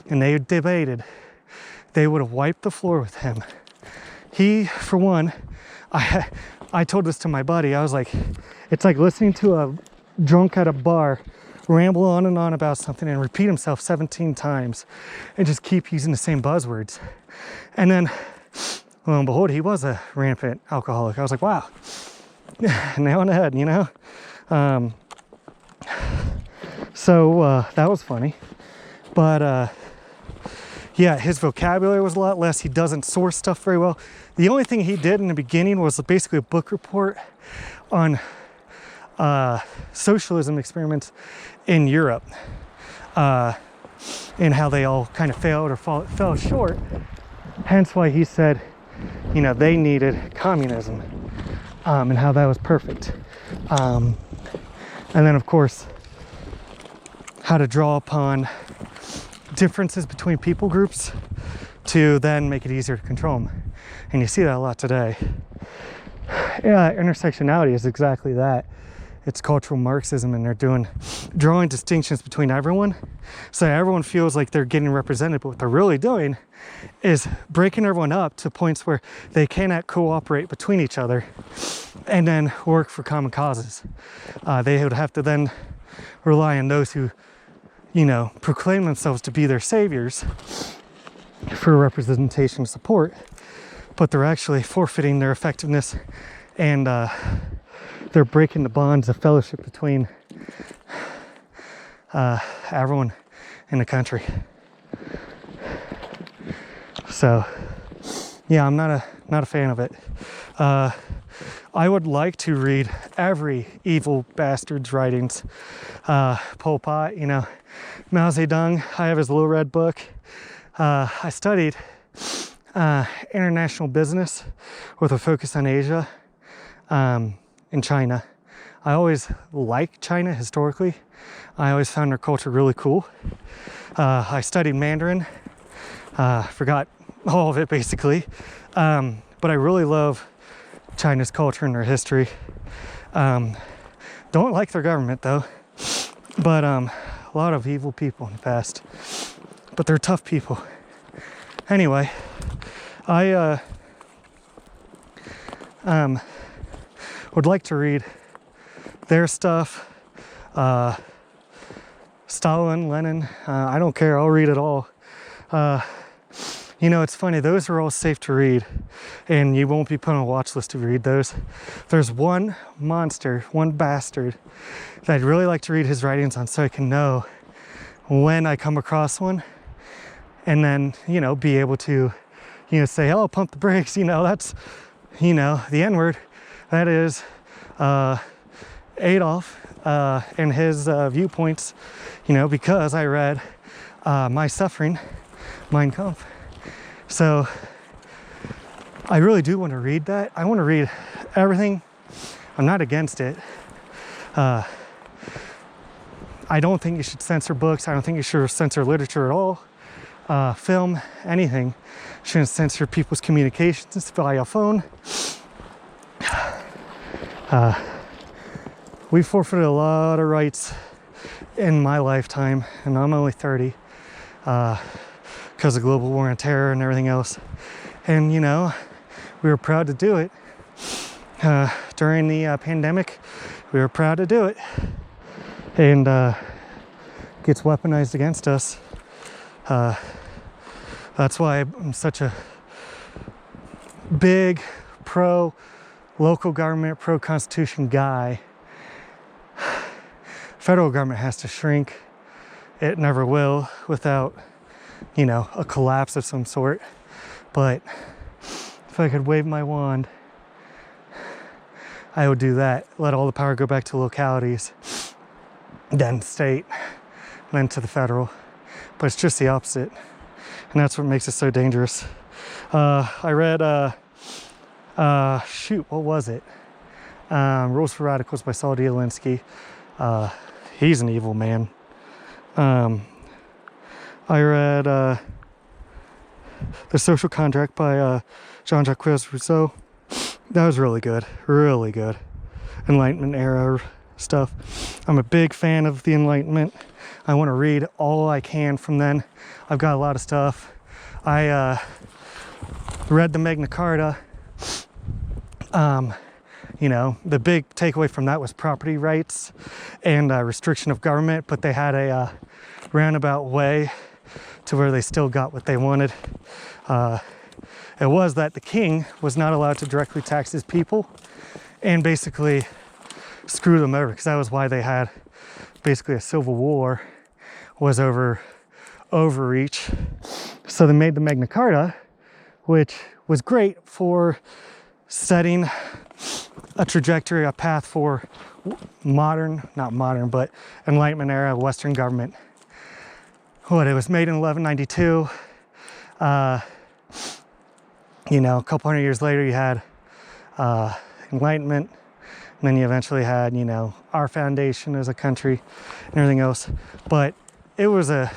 and they debated, they would have wiped the floor with him. He, for one, I told this to my buddy, I was like, it's like listening to a drunk at a bar ramble on and on about something and repeat himself 17 times and just keep using the same buzzwords. And then, lo and behold, he was a rampant alcoholic. I was like, wow, nail on the head, you know? So that was funny. But yeah, his vocabulary was a lot less. He doesn't source stuff very well. The only thing he did in the beginning was basically a book report on socialism experiments in Europe, and how they all kind of failed or fell short. Hence why he said, you know, they needed communism, and how that was perfect. And then, of course, how to draw upon differences between people groups to then make it easier to control them. And you see that a lot today. Yeah, intersectionality is exactly that. It's cultural Marxism, and they're drawing distinctions between everyone, so everyone feels like they're getting represented, but what they're really doing is breaking everyone up to points where they cannot cooperate between each other and then work for common causes. They would have to then rely on those who, you know, proclaim themselves to be their saviors for representation and support, but they're actually forfeiting their effectiveness, and they're breaking the bonds of fellowship between everyone in the country. So yeah, I'm not a fan of it. I would like to read every evil bastard's writings. Pol Pot, you know, Mao Zedong. I have his little red book. I studied international business with a focus on Asia, in China. I always liked China historically. I always found their culture really cool. I studied Mandarin. Forgot all of it basically. But I really love China's culture and their history. Don't like their government though. But a lot of evil people in the past. But they're tough people. Anyway, I would like to read their stuff. Stalin, Lenin, I don't care, I'll read it all. You know, it's funny, those are all safe to read, and you won't be put on a watch list to read those. There's one monster, one bastard, that I'd really like to read his writings on, so I can know when I come across one, and then, you know, be able to, you know, say, oh, pump the brakes, you know, that's, you know, the N-word. That is Adolf and his viewpoints, you know, because I read My Suffering, Mein Kampf. So I really do want to read that. I want to read everything. I'm not against it. I don't think you should censor books. I don't think you should censor literature at all. Film, anything. Shouldn't censor people's communications via phone. We forfeited a lot of rights in my lifetime, and I'm only 30, because of global war on terror and everything else. And, you know, we were proud to do it. During the pandemic, we were proud to do it. And gets weaponized against us. That's why I'm such a big pro local government, pro-constitution guy. Federal government has to shrink. It never will without, you know, a collapse of some sort. But if I could wave my wand, I would do that. Let all the power go back to localities, then state, then to the federal. But it's just the opposite. And that's what makes it so dangerous. I read, what was it? Rules for Radicals by Saul D. Alinsky. He's an evil man. I read The Social Contract by Jean-Jacques Rousseau. That was really good, really good. Enlightenment era stuff. I'm a big fan of the Enlightenment. I want to read all I can from then. I've got a lot of stuff. I read the Magna Carta. You know, the big takeaway from that was property rights and restriction of government, but they had a roundabout way to where they still got what they wanted. It was that the king was not allowed to directly tax his people and basically screw them over, because that was why they had basically a civil war, was over overreach. So they made the Magna Carta, which was great for setting a trajectory, a path for modern, not modern, but Enlightenment era Western government. It was made in 1192. You know, a couple hundred years later, you had Enlightenment, and then you eventually had, you know, our foundation as a country and everything else. But it was a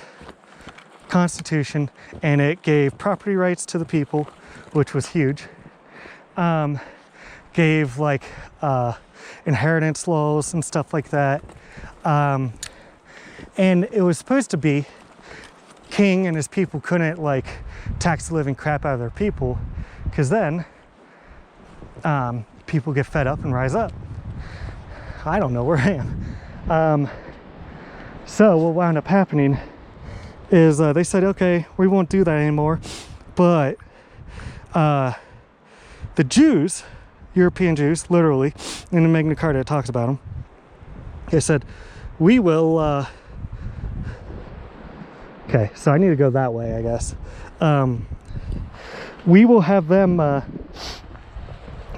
constitution, and it gave property rights to the people, which was huge. Gave like inheritance laws and stuff like that. And it was supposed to be king and his people couldn't like tax the living crap out of their people, because then people get fed up and rise up. I don't know where I am. So what wound up happening is they said, okay, we won't do that anymore. But the Jews, European Jews, literally, in the Magna Carta it talks about them. They said, we will, okay, so I need to go that way, I guess. We will have them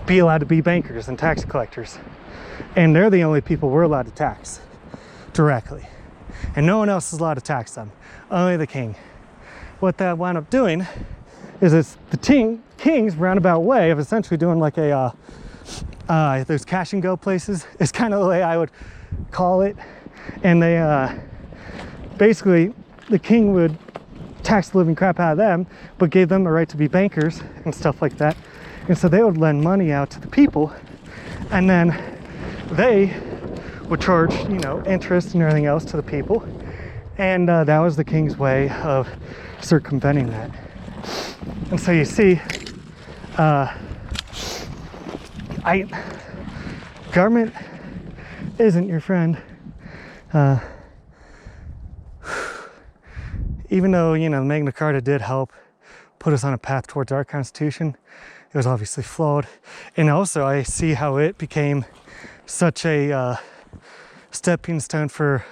be allowed to be bankers and tax collectors. And they're the only people we're allowed to tax directly. And no one else is allowed to tax them, only the king. What that wound up doing is it's the king's roundabout way of essentially doing like a, those cash and go places. It's kind of the way I would call it. And they, basically, the king would tax the living crap out of them, but gave them the right to be bankers and stuff like that. And so they would lend money out to the people, and then they would charge, you know, interest and everything else to the people. And that was the king's way of circumventing that. And so you see, government isn't your friend. Even though, you know, Magna Carta did help put us on a path towards our Constitution, it was obviously flawed. And also I see how it became such a stepping stone for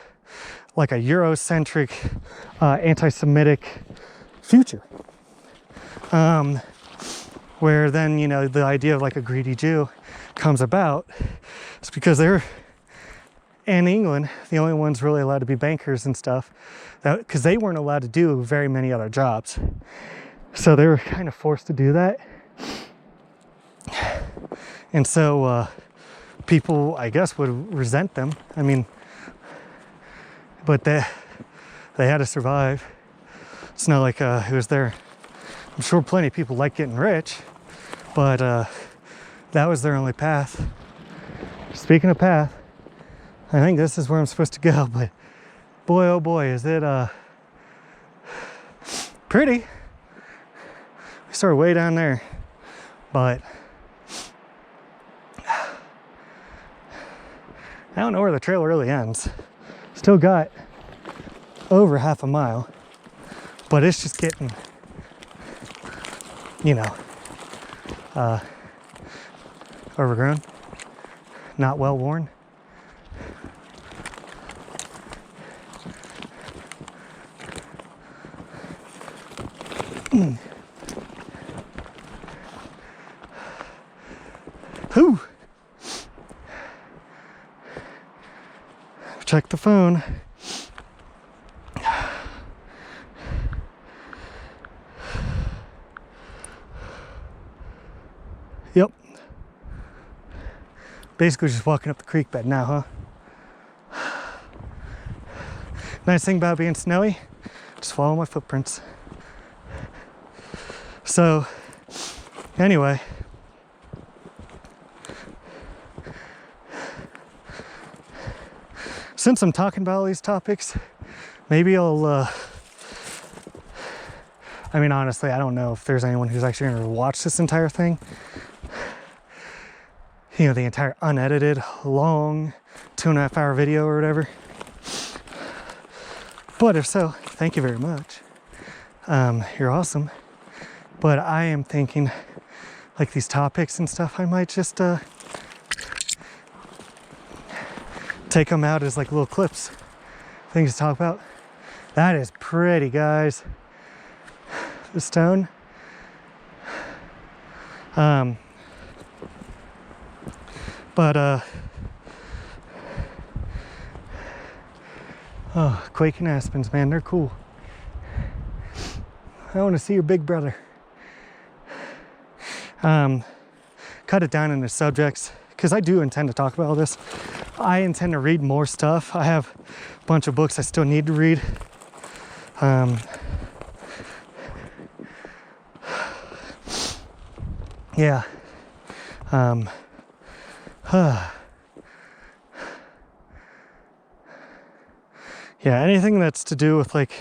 like a Eurocentric, anti-Semitic future. Where then, you know, the idea of like a greedy Jew comes about. It's because they're, in England, the only ones really allowed to be bankers and stuff, because they weren't allowed to do very many other jobs. So they were kind of forced to do that. And so people, I guess, would resent them. I mean, but they had to survive. It's not like it was their, I'm sure plenty of people like getting rich, but that was their only path. Speaking of path, I think this is where I'm supposed to go, but boy, oh boy, is it pretty. We started way down there, but I don't know where the trail really ends. Still got over half a mile, but it's just getting, you know, overgrown, not well worn. Whew. Check the phone. Yep. Basically just walking up the creek bed now, huh? Nice thing about being snowy, just follow my footprints. So, anyway, since I'm talking about all these topics, maybe I'll, I mean, honestly, I don't know if there's anyone who's actually going to watch this entire thing. You know, the entire unedited, long 2.5 hour video or whatever. But if so, thank you very much. You're awesome. But I am thinking, like these topics and stuff, I might just take them out as like little clips, things to talk about. That is pretty, guys. The stone. Oh, quaking aspens, man, they're cool. I want to see your big brother. Cut it down into subjects, because I do intend to talk about all this. I intend to read more stuff. I have a bunch of books I still need to read. Yeah. Yeah, anything that's to do with like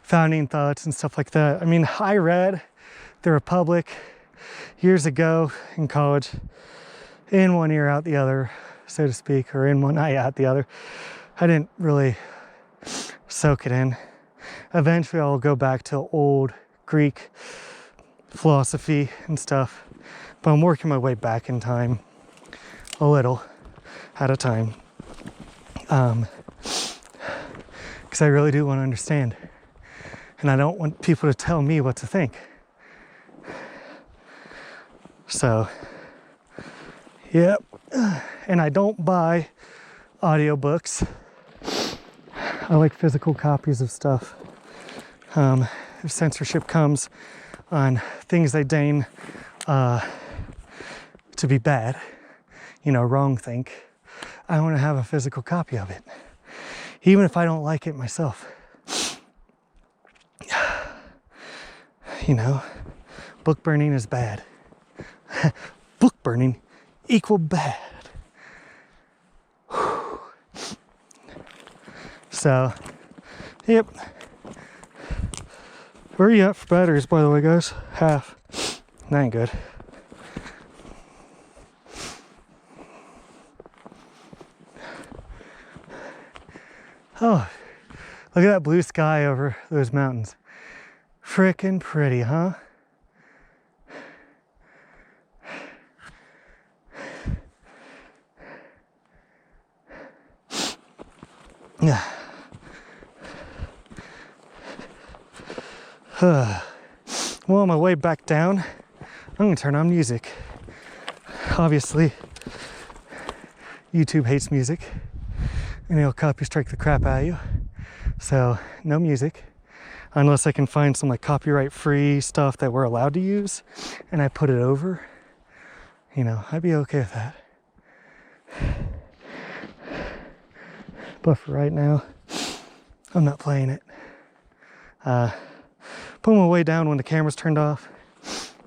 founding thoughts and stuff like that. I mean, I read The Republic years ago in college, in one ear out the other, so to speak, or in one eye out the other. I didn't really soak it in. Eventually I'll go back to old Greek philosophy and stuff, but I'm working my way back in time a little at a time, because I really do want to understand, and I don't want people to tell me what to think. So yep. And I don't buy audiobooks. I like physical copies of stuff. If censorship comes on things they deign to be bad, you know, wrong think, I want to have a physical copy of it, even if I don't like it myself. You know, book burning is bad. Book burning equal bad. So, yep. Where are you at for batteries, by the way, guys? Half. That ain't good. Oh, look at that blue sky over those mountains. Frickin' pretty, huh? Yeah. Well, on my way back down, I'm gonna turn on music. Obviously, YouTube hates music, and it'll copy strike the crap out of you. So, no music, unless I can find some like copyright-free stuff that we're allowed to use, and I put it over. You know, I'd be okay with that. But for right now, I'm not playing it. Put my way down when the camera's turned off.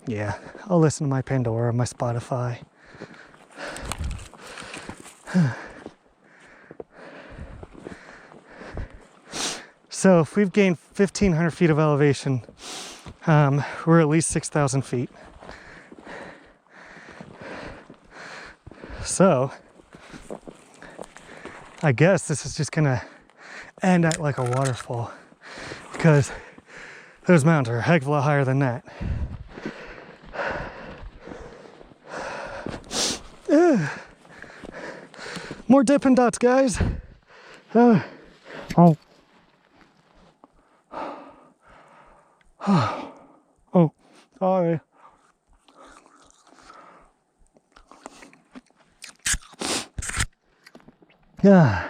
Yeah, I'll listen to my Pandora, my Spotify. So if we've gained 1,500 feet of elevation, we're at least 6,000 feet. So I guess this is just gonna end at like a waterfall, because those mountains are a heck of a lot higher than that. More Dippin' Dots, guys. Oh. Oh, sorry. Yeah.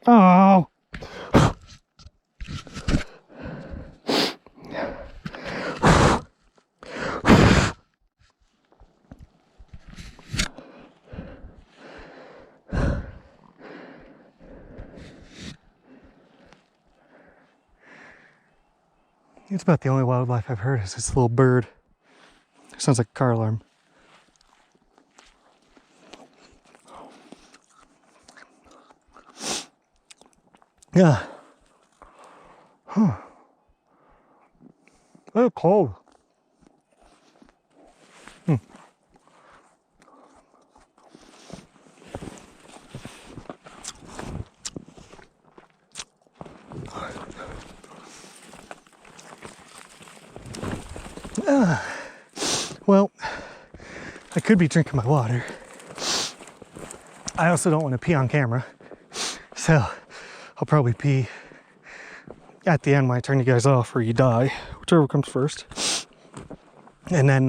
Oh. It's about the only wildlife I've heard is this little bird. Sounds like a car alarm. Yeah. Huh. Oh, cold. Well, I could be drinking my water. I also don't want to pee on camera. So I'll probably pee at the end when I turn you guys off or you die, whichever comes first. And then,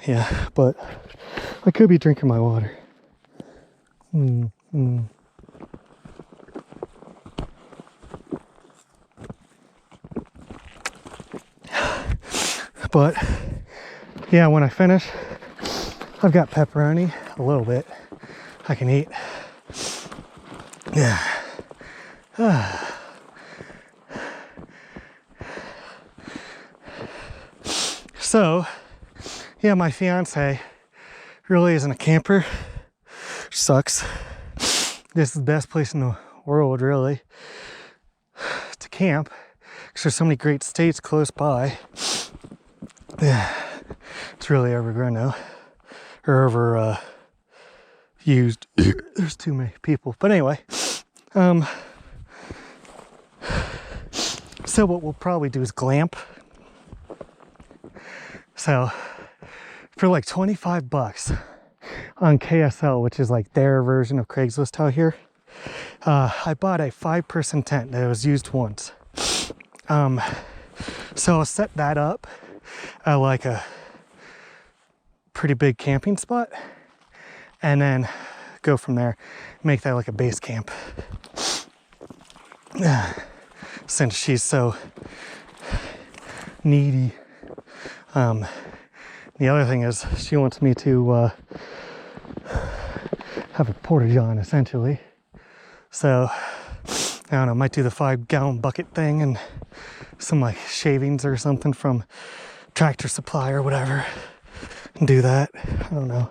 yeah, but I could be drinking my water. But yeah, when I finish, I've got pepperoni, a little bit I can eat. Yeah. So, yeah, my fiance really isn't a camper. Sucks. This is the best place in the world, really, to camp, because there's so many great states close by. Yeah, it's really overgrown now, or over used. There's too many people. But anyway, so what we'll probably do is glamp. So for like 25 bucks on KSL, which is like their version of Craigslist out here, I bought a 5-person tent that was used once. So I'll set that up at like a pretty big camping spot and then go from there, make that like a base camp. Since she's so needy. The other thing is she wants me to have a porta-john essentially. So I don't know, might do the 5-gallon bucket thing and some like shavings or something from Tractor Supply or whatever and do that. I don't know.